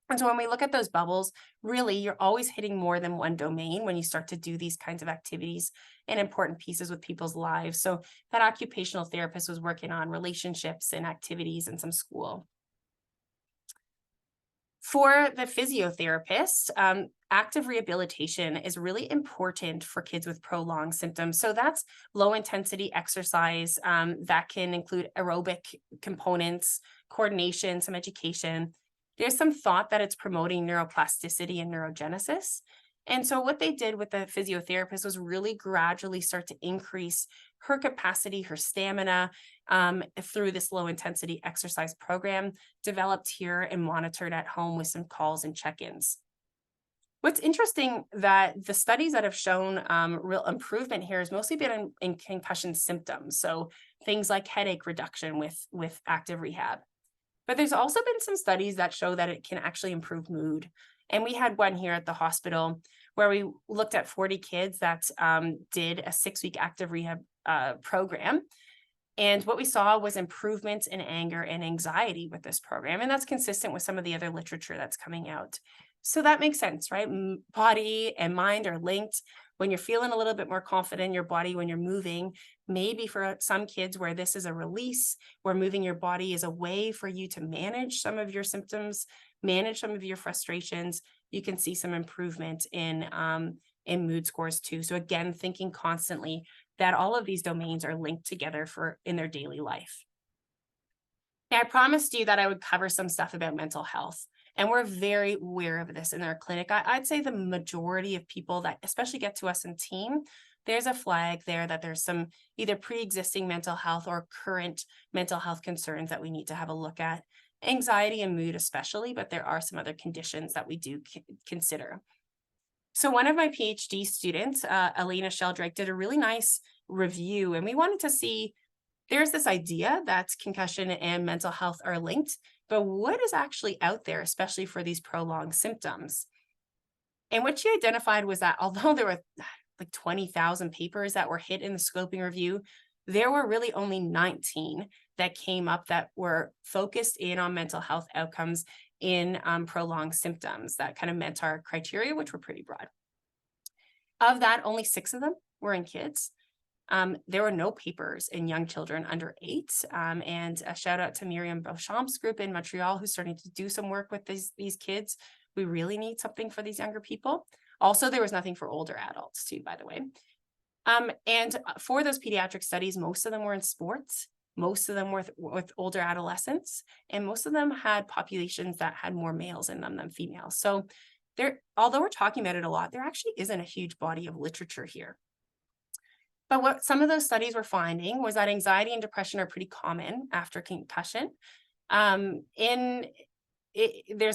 And so when we look at those bubbles, really, you're always hitting more than one domain when you start to do these kinds of activities and important pieces with people's lives. So that occupational therapist was working on relationships and activities and some school. For the physiotherapist, active rehabilitation is really important for kids with prolonged symptoms. So that's low intensity exercise that can include aerobic components, coordination, some education. There's some thought that it's promoting neuroplasticity and neurogenesis. And so what they did with the physiotherapist was really gradually start to increase her capacity, her stamina through this low intensity exercise program developed here and monitored at home with some calls and check-ins. What's interesting that the studies that have shown real improvement here has mostly been in concussion symptoms. So things like headache reduction with active rehab. But there's also been some studies that show that it can actually improve mood. And we had one here at the hospital where we looked at 40 kids that did a 6-week active rehab program. And what we saw was improvements in anger and anxiety with this program. And that's consistent with some of the other literature that's coming out. So that makes sense, right? Body and mind are linked. When you're feeling a little bit more confident in your body, when you're moving, maybe for some kids where this is a release, where moving your body is a way for you to manage some of your symptoms, manage some of your frustrations, you can see some improvement in mood scores too. So again, thinking constantly, that all of these domains are linked together in their daily life. Now, I promised you that I would cover some stuff about mental health, and we're very aware of this in our clinic. I'd say the majority of people that especially get to us in team, there's a flag there that there's some either pre-existing mental health or current mental health concerns that we need to have a look at. Anxiety and mood especially, but there are some other conditions that we do consider. So one of my PhD students, Elena Sheldrake, did a really nice review, and we wanted to see, there's this idea that concussion and mental health are linked, but what is actually out there, especially for these prolonged symptoms? And what she identified was that although there were like 20,000 papers that were hit in the scoping review, there were really only 19 that came up that were focused in on mental health outcomes in prolonged symptoms that kind of met our criteria, which were pretty broad. Of that, only 6 of them were in kids. There were no papers in young children under 8. And a shout out to Miriam Beauchamp's group in Montreal, who's starting to do some work with these kids. We really need something for these younger people. Also, there was nothing for older adults too, by the way. And for those pediatric studies, most of them were in sports, most of them were with older adolescents, and most of them had populations that had more males in them than females. So although we're talking about it a lot, there actually isn't a huge body of literature here. But what some of those studies were finding was that anxiety and depression are pretty common after concussion. There's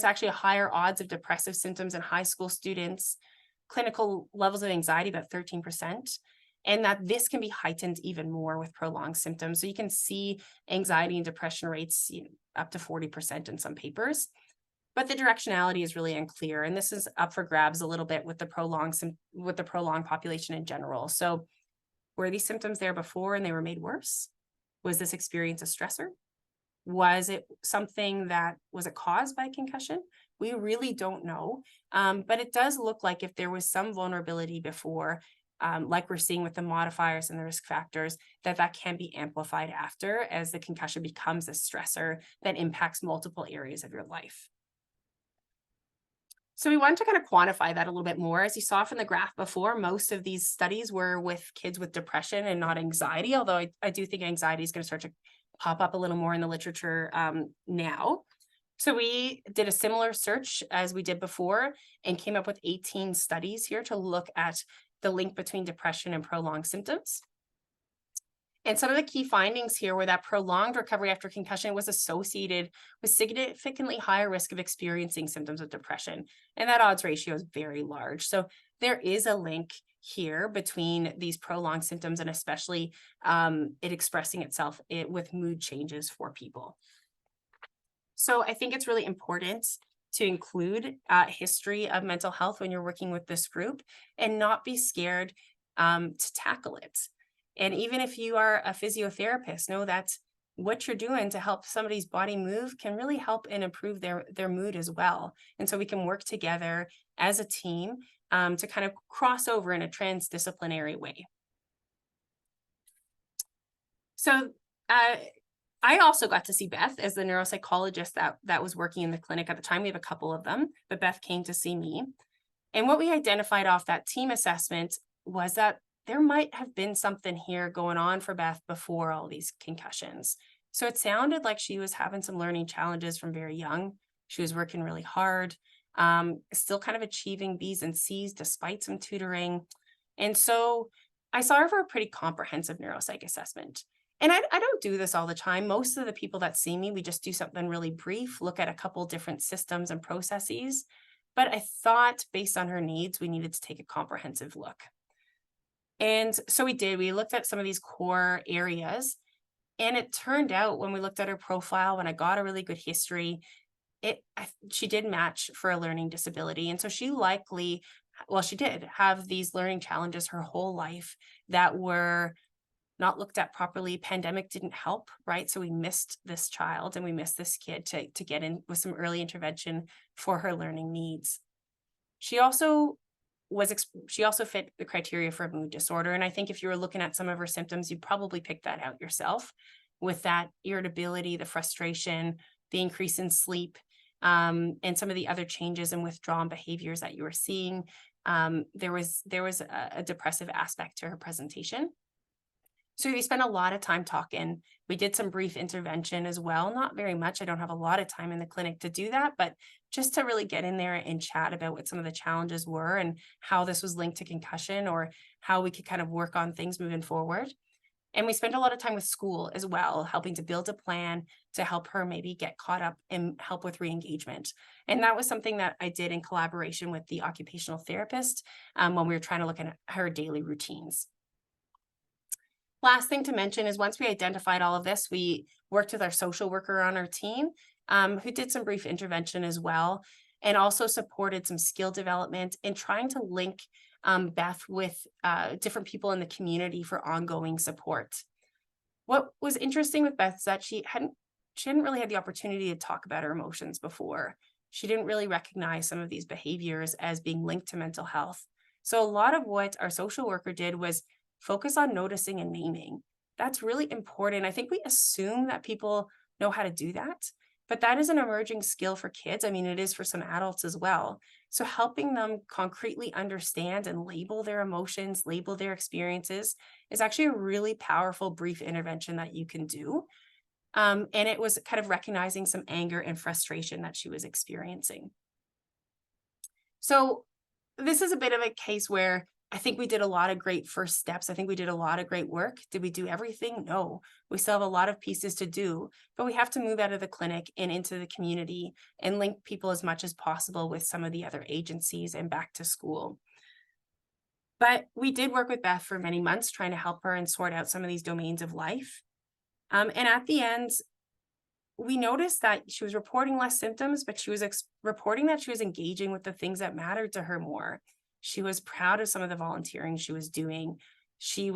actually a higher odds of depressive symptoms in high school students, clinical levels of anxiety about 13%, and that this can be heightened even more with prolonged symptoms. So you can see anxiety and depression rates up to 40% in some papers, but the directionality is really unclear. And this is up for grabs a little bit with the prolonged population in general. So were these symptoms there before and they were made worse? Was this experience a stressor? Was it something that was caused by concussion? We really don't know. But it does look like if there was some vulnerability before, like we're seeing with the modifiers and the risk factors, that can be amplified after as the concussion becomes a stressor that impacts multiple areas of your life. So we want to kind of quantify that a little bit more. As you saw from the graph before, most of these studies were with kids with depression and not anxiety, although I do think anxiety is going to start to pop up a little more in the literature now. So we did a similar search as we did before and came up with 18 studies here to look at the link between depression and prolonged symptoms. And some of the key findings here were that prolonged recovery after concussion was associated with significantly higher risk of experiencing symptoms of depression. And that odds ratio is very large. So there is a link here between these prolonged symptoms and especially it expressing itself with mood changes for people. So I think it's really important to include history of mental health when you're working with this group and not be scared to tackle it. And even if you are a physiotherapist, know that what you're doing to help somebody's body move can really help and improve their mood as well. And so we can work together as a team to kind of cross over in a transdisciplinary way. So I also got to see Beth as the neuropsychologist that was working in the clinic at the time. We have a couple of them, but Beth came to see me. And what we identified off that team assessment was that there might have been something here going on for Beth before all these concussions. So it sounded like she was having some learning challenges from very young. She was working really hard, still kind of achieving B's and C's despite some tutoring. And so I saw her for a pretty comprehensive neuropsych assessment. And I don't do this all the time. Most of the people that see me, we just do something really brief, look at a couple different systems and processes. But I thought based on her needs, we needed to take a comprehensive look. And so we did. We looked at some of these core areas. And it turned out when we looked at her profile, when I got a really good history, she did match for a learning disability. And so she did have these learning challenges her whole life that were not looked at properly. Pandemic didn't help, right? So we missed this child and we missed this kid to get in with some early intervention for her learning needs. She also fit the criteria for a mood disorder. And I think if you were looking at some of her symptoms, you'd probably pick that out yourself with that irritability, the frustration, the increase in sleep, and some of the other changes in withdrawn behaviors that you were seeing. There was a depressive aspect to her presentation. So we spent a lot of time talking. We did some brief intervention as well, not very much. I don't have a lot of time in the clinic to do that, but just to really get in there and chat about what some of the challenges were and how this was linked to concussion, or how we could kind of work on things moving forward. And we spent a lot of time with school as well, helping to build a plan to help her maybe get caught up and help with re-engagement. And that was something that I did in collaboration with the occupational therapist when we were trying to look at her daily routines. Last thing to mention is, once we identified all of this, we worked with our social worker on our team, who did some brief intervention as well, and also supported some skill development and trying to link Beth with different people in the community for ongoing support. What was interesting with Beth is that she hadn't really had the opportunity to talk about her emotions before. She didn't really recognize some of these behaviors as being linked to mental health. So a lot of what our social worker did was focus on noticing and naming. That's really important. I think we assume that people know how to do that, but that is an emerging skill for kids. I mean, it is for some adults as well. So helping them concretely understand and label their emotions, label their experiences, is actually a really powerful brief intervention that you can do. And it was kind of recognizing some anger and frustration that she was experiencing. So this is a bit of a case where I think we did a lot of great first steps. I think we did a lot of great work. Did we do everything? No, we still have a lot of pieces to do, but we have to move out of the clinic and into the community and link people as much as possible with some of the other agencies and back to school. But we did work with Beth for many months, trying to help her and sort out some of these domains of life. And at the end, we noticed that she was reporting less symptoms, but she was reporting that she was engaging with the things that mattered to her more. She was proud of some of the volunteering she was doing. She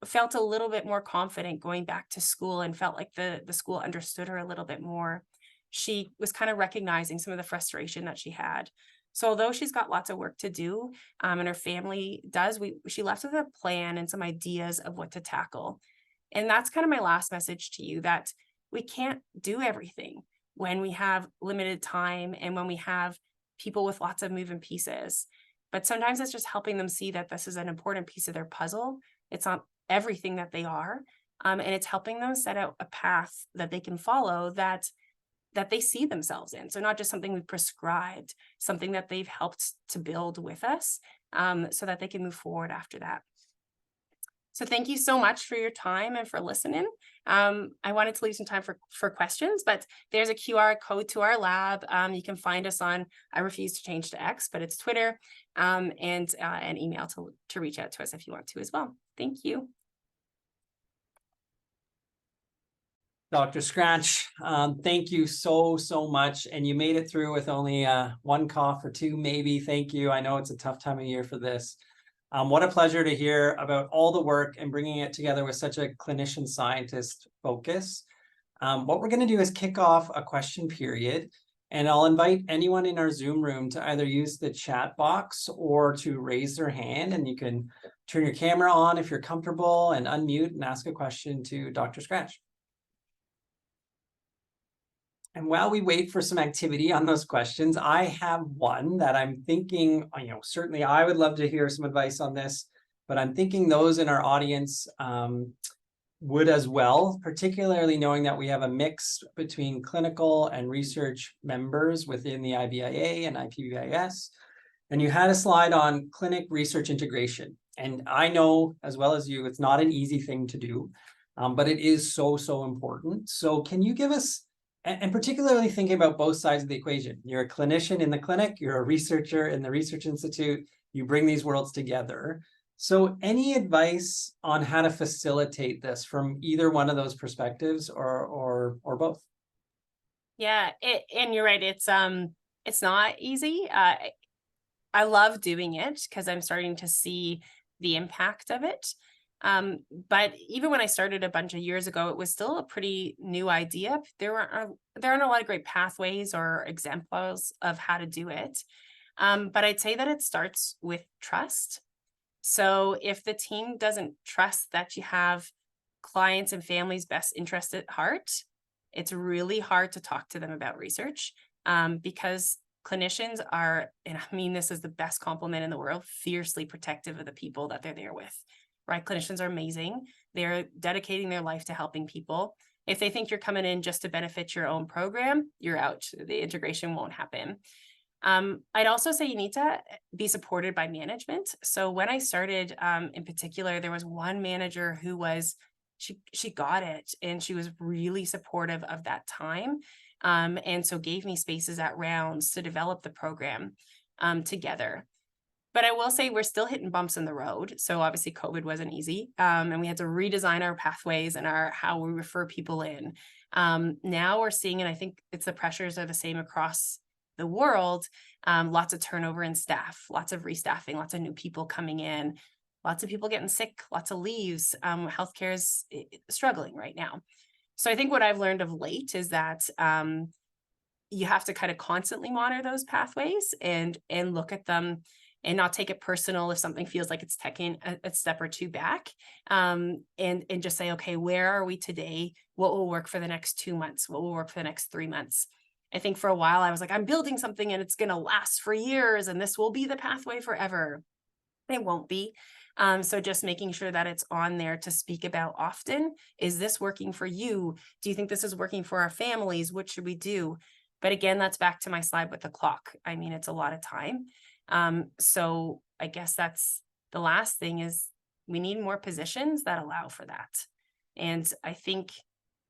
felt a little bit more confident going back to school and felt like the school understood her a little bit more. She was kind of recognizing some of the frustration that she had. So although she's got lots of work to do, and her family does, she left with a plan and some ideas of what to tackle. And that's kind of my last message to you, that we can't do everything when we have limited time and when we have people with lots of moving pieces. But sometimes it's just helping them see that this is an important piece of their puzzle. It's not everything that they are. And it's helping them set out a path that they can follow that they see themselves in. So not just something we've prescribed, something that they've helped to build with us, so that they can move forward after that. So thank you so much for your time and for listening. I wanted to leave some time for questions, but there's a QR code to our lab. You can find us on, I refuse to change to X, but it's Twitter, and an email to reach out to us if you want to as well. Thank you. Dr. Scratch, thank you so much. And you made it through with only one cough or two, maybe. Thank you. I know it's a tough time of year for this. What a pleasure to hear about all the work and bringing it together with such a clinician scientist focus. What we're going to do is kick off a question period, and I'll invite anyone in our Zoom room to either use the chat box or to raise their hand, and you can turn your camera on if you're comfortable and unmute and ask a question to Dr. Scratch. And while we wait for some activity on those questions, I have one that I'm thinking, certainly I would love to hear some advice on this, but I'm thinking those in our audience would as well, particularly knowing that we have a mix between clinical and research members within the IBIA and IPBIS. And you had a slide on clinic research integration. And I know, as well as you, it's not an easy thing to do, but it is so important. So can you give us, and particularly thinking about both sides of the equation, you're a clinician in the clinic, you're a researcher in the research institute, you bring these worlds together. So any advice on how to facilitate this from either one of those perspectives or both? Yeah, and you're right. It's not easy. I love doing it because I'm starting to see the impact of it. But even when I started a bunch of years ago, it was still a pretty new idea. There aren't a lot of great pathways or examples of how to do it. But I'd say that it starts with trust. So if the team doesn't trust that you have clients and families' best interest at heart, it's really hard to talk to them about research, because clinicians are, and I mean this is the best compliment in the world, fiercely protective of the people that they're there with. Right? Clinicians are amazing. They're dedicating their life to helping people. If they think you're coming in just to benefit your own program, you're out. The integration won't happen. I'd also say you need to be supported by management. So when I started, in particular, there was one manager who was, she got it, and she was really supportive of that time. And so gave me spaces at rounds to develop the program together. But I will say we're still hitting bumps in the road. So obviously COVID wasn't easy. And we had to redesign our pathways and how we refer people in. Now we're seeing, and I think it's the pressures are the same across the world, lots of turnover in staff, lots of restaffing, lots of new people coming in, lots of people getting sick, lots of leaves. Healthcare is struggling right now. So I think what I've learned of late is that you have to kind of constantly monitor those pathways and look at them and not take it personal if something feels like it's taking a step or two back, and just say, okay, where are we today? What will work for the next 2 months? What will work for the next 3 months? I think for a while I was like, I'm building something and it's going to last for years and this will be the pathway forever. It won't be. So just making sure that it's on there to speak about often. Is this working for you? Do you think this is working for our families? What should we do? But again, that's back to my slide with the clock. I mean, it's a lot of time. So I guess that's the last thing is we need more positions that allow for that. And I think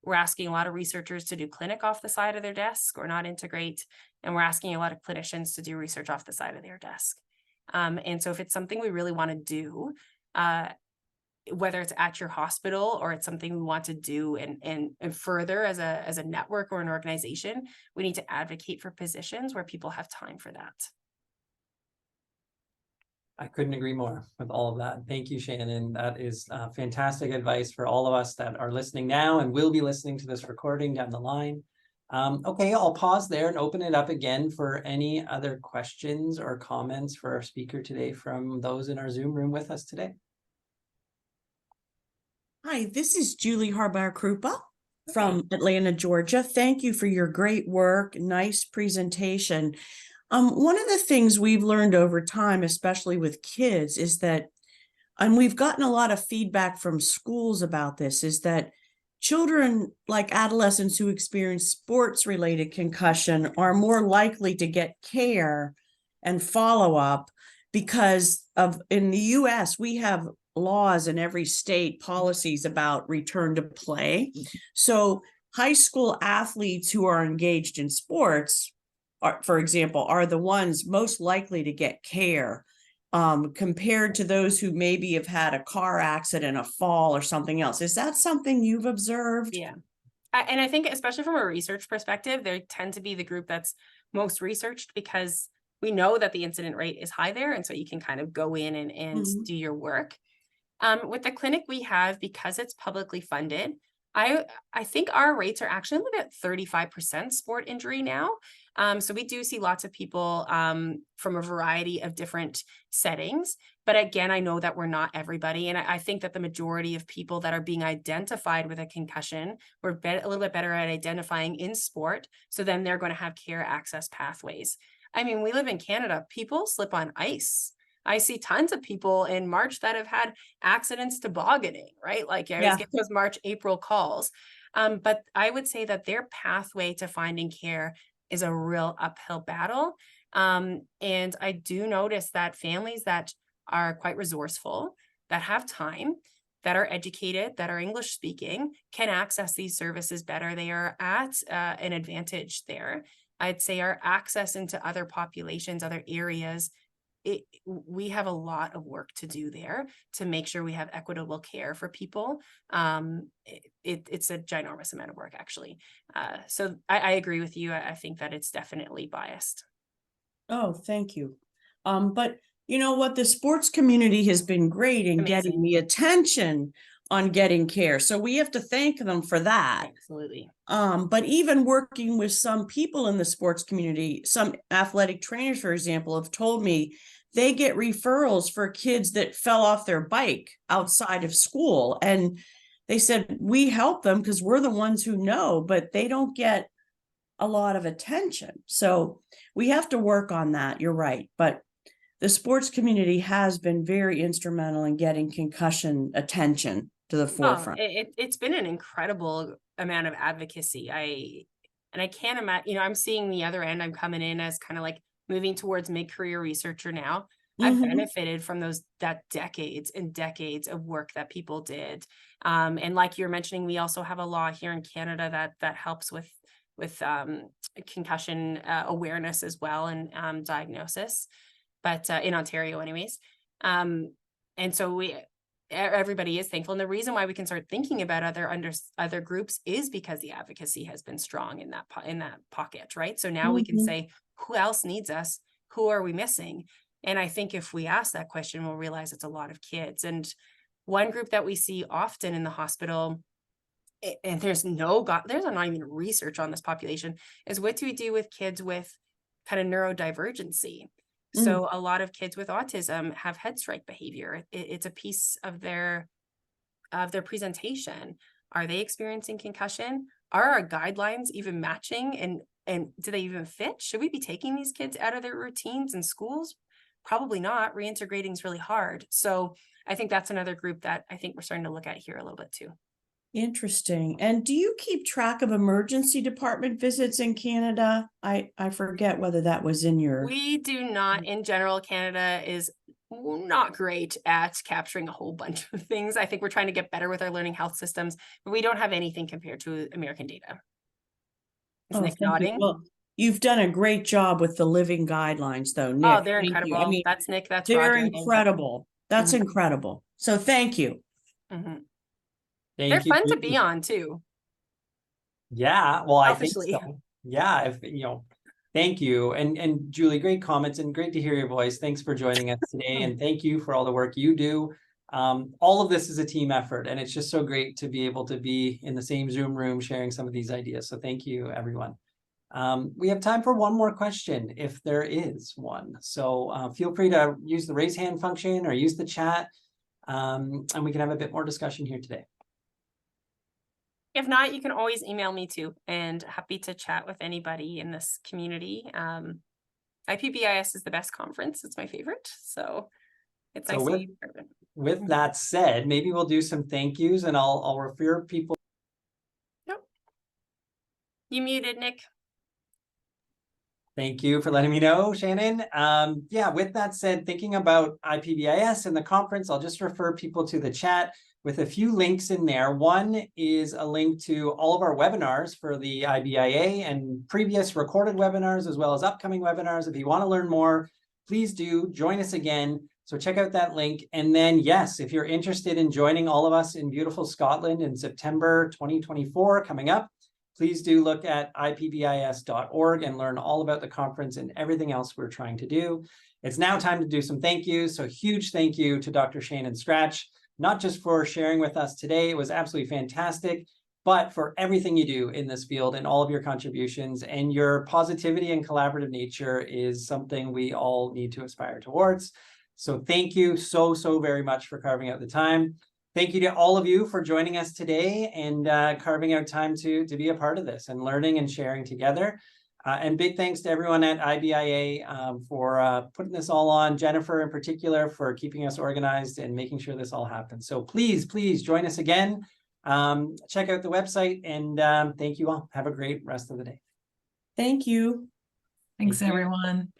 we're asking a lot of researchers to do clinic off the side of their desk or not integrate. And we're asking a lot of clinicians to do research off the side of their desk. And so if it's something we really want to do, whether it's at your hospital or it's something we want to do and further as a network or an organization, we need to advocate for positions where people have time for that. I couldn't agree more with all of that. Thank you, Shannon. That is fantastic advice for all of us that are listening now and will be listening to this recording down the line. Okay, I'll pause there and open it up again for any other questions or comments for our speaker today from those in our Zoom room with us today. Hi, this is Julie Harbar-Krupa from Atlanta, Georgia. Thank you for your great work. Nice presentation. One of the things we've learned over time, especially with kids, is that, and we've gotten a lot of feedback from schools about this, is that children, like adolescents who experience sports-related concussion, are more likely to get care and follow-up because in the US, we have laws in every state, policies about return to play. So high school athletes who are engaged in sports, for example, are the ones most likely to get care compared to those who maybe have had a car accident, a fall, or something else. Is that something you've observed? Yeah. And I think especially from a research perspective, they tend to be the group that's most researched because we know that the incident rate is high there. And so you can kind of go in and do your work. With the clinic we have, because it's publicly funded, I think our rates are actually about 35% sport injury now. So we do see lots of people from a variety of different settings. But again, I know that we're not everybody. And I think that the majority of people that are being identified with a concussion, we're a little bit better at identifying in sport. So then they're going to have care access pathways. I mean, we live in Canada, people slip on ice. I see tons of people in March that have had accidents tobogganing, right? Like I always get those March, April calls. But I would say that their pathway to finding care is a real uphill battle. And I do notice that families that are quite resourceful, that have time, that are educated, that are English speaking, can access these services better. They are at an advantage there. I'd say our access into other populations, other areas, we have a lot of work to do there to make sure we have equitable care for people. It's a ginormous amount of work, actually. So I agree with you. I think that it's definitely biased. Oh, thank you. But you know what? The sports community has been great in getting the attention on getting care. So we have to thank them for that. Absolutely. But even working with some people in the sports community, some athletic trainers, for example, have told me they get referrals for kids that fell off their bike outside of school. And they said, we help them because we're the ones who know, but they don't get a lot of attention. So we have to work on that. You're right. But the sports community has been very instrumental in getting concussion attention to the Oh, forefront. it's been an incredible amount of advocacy. I can't imagine, I'm seeing the other end. I'm coming in as kind of like moving towards mid-career researcher now. I've Mhm. benefited from that decades and decades of work that people did. And like you're mentioning, we also have a law here in Canada that helps with concussion awareness as well, and diagnosis, but in Ontario anyways. And so everybody is thankful. And the reason why we can start thinking about other groups is because the advocacy has been strong in that pocket, right? So now we can Mhm. say, who else needs us? Who are we missing? And I think if we ask that question, we'll realize it's a lot of kids. And one group that we see often in the hospital, and there's not even research on this population, is what do we do with kids with kind of neurodivergency? So a lot of kids with autism have head strike behavior. It's a piece of their presentation. Are they experiencing concussion? Are our guidelines even matching? And do they even fit? Should we be taking these kids out of their routines in schools? Probably not. Reintegrating is really hard. So I think that's another group that I think we're starting to look at here a little bit too. Interesting. And do you keep track of emergency department visits in Canada? I forget whether that was in your. We do not. In general, Canada is not great at capturing a whole bunch of things. I think we're trying to get better with our learning health systems, but we don't have anything compared to American data. Is Nick Thank you. nodding? Well, you've done a great job with the living guidelines, though, Nick. Oh, they're Thank you. incredible. I mean, That's Nick. That's they're Roger. incredible. That's Mhm. incredible. So thank you. Mhm. Thank They're you. fun to be on too. Yeah, well, I think Selfishly. so. Yeah, thank you. And Julie, great comments and great to hear your voice. Thanks for joining us today. And thank you for all the work you do. All of this is a team effort, and it's just so great to be able to be in the same Zoom room sharing some of these ideas. So thank you, everyone. We have time for one more question, if there is one. So feel free to use the raise hand function or use the chat, and we can have a bit more discussion here today. If not, you can always email me too, and happy to chat with anybody in this community. IPBIS is the best conference. It's my favorite. So it's nice to be part of it. With that said, maybe we'll do some thank yous, and I'll refer people. Nope. You muted, Nick. Thank you for letting me know, Shannon. Yeah, with that said, thinking about IPBIS and the conference, I'll just refer people to the chat with a few links in there. One is a link to all of our webinars for the IBIA and previous recorded webinars, as well as upcoming webinars. If you want to learn more, please do join us again. So check out that link. And then, yes, if you're interested in joining all of us in beautiful Scotland in September 2024 coming up, please do look at ipbis.org and learn all about the conference and everything else we're trying to do. It's now time to do some thank yous. So huge thank you to Dr. Shannon Scratch, not just for sharing with us today. It was absolutely fantastic, but for everything you do in this field and all of your contributions, and your positivity and collaborative nature is something we all need to aspire towards. So thank you so very much for carving out the time. Thank you to all of you for joining us today and carving out time to be a part of this and learning and sharing together. And big thanks to everyone at IBIA for putting this all on, Jennifer in particular for keeping us organized and making sure this all happens. So please join us again. Check out the website, and thank you all. Have a great rest of the day. Thank you. Thanks, Thank you. everyone.